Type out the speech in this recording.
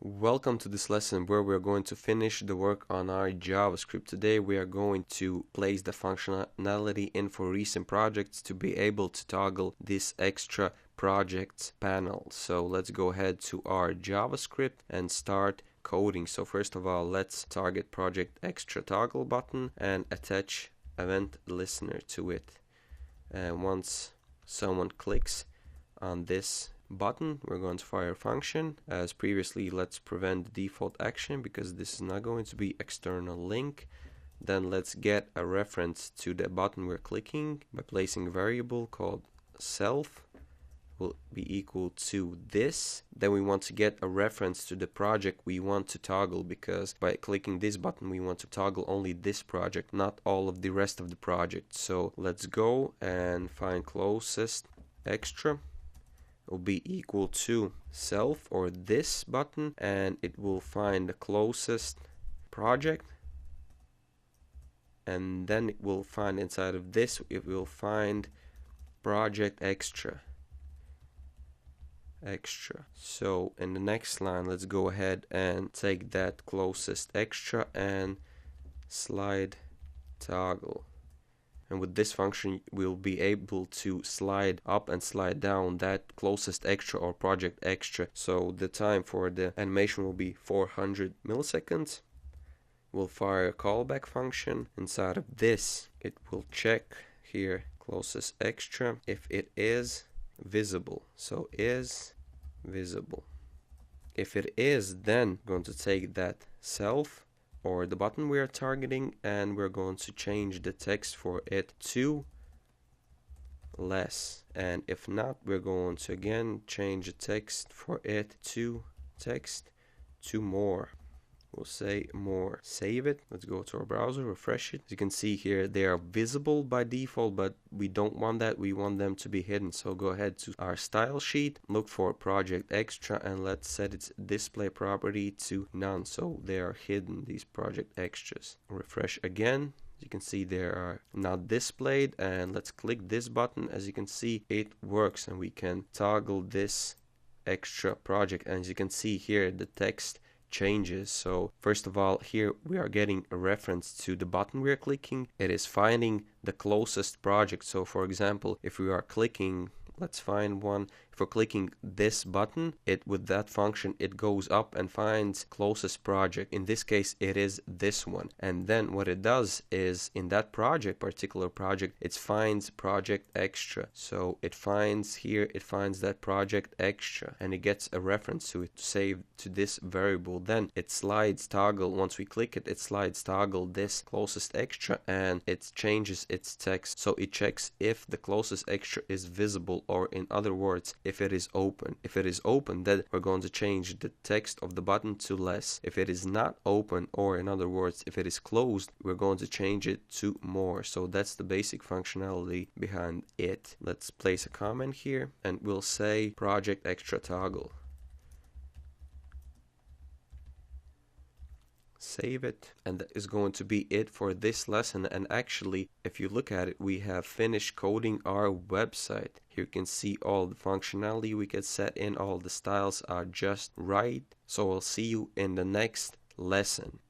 Welcome to this lesson where we're going to finish the work on our JavaScript. Today we are going to place the functionality in for recent projects to be able to toggle this extra projects panel. So let's go ahead to our JavaScript and start coding. So first of all, let's target project extra toggle button and attach event listener to it. And once someone clicks on this button, we're going to fire a function. As previously, let's prevent the default action because this is not going to be external link. Then let's get a reference to the button we're clicking by placing a variable called self will be equal to this. Then we want to get a reference to the project we want to toggle, because by clicking this button we want to toggle only this project, not all of the rest of the project. So let's go and find closest extra. Will be equal to self or this button, and it will find the closest project, and then it will find inside of this, it will find project extra. So in the next line, let's go ahead and take that closest extra and slide toggle. And with this function, we'll be able to slide up and slide down that closest extra or project extra. So the time for the animation will be 400 milliseconds. We'll fire a callback function. Inside of this, it will check here closest extra if it is visible. So is visible. If it is, then I'm going to take that self or the button we are targeting, and we're going to change the text for it to less. And if not, we're going to again change the text for it to text to more. We'll say more. Save it. Let's go to our browser, refresh it. As you can see here, they are visible by default, but we don't want that. We want them to be hidden. So go ahead to our style sheet, look for project extra, and let's set its display property to none. So they are hidden, these project extras. Refresh again. As you can see, they are not displayed. And let's click this button. As you can see, it works, and we can toggle this extra project. And as you can see here, the text changes. So first of all, here we are getting a reference to the button we're clicking. It is finding the closest project. So for example, if we are clicking, let's find one. If we're clicking this button, with that function, it goes up and finds closest project. In this case, it is this one. And then what it does is in that particular project, it finds project extra. So it finds here, it finds that project extra, and it gets a reference to it saved to this variable. Then it slides toggle. Once we click it, it slides toggle this closest extra, and it changes its text. So it checks if the closest extra is visible, or in other words, if it is open. If it is open, then we're going to change the text of the button to less. If it is not open, or in other words, if it is closed, we're going to change it to more. So that's the basic functionality behind it. Let's place a comment here, and we'll say project extra toggle. Save it, and that is going to be it for this lesson. And actually, if you look at it, we have finished coding our website. Here you can see all the functionality we can set in. All the styles are just right. So I'll see you in the next lesson.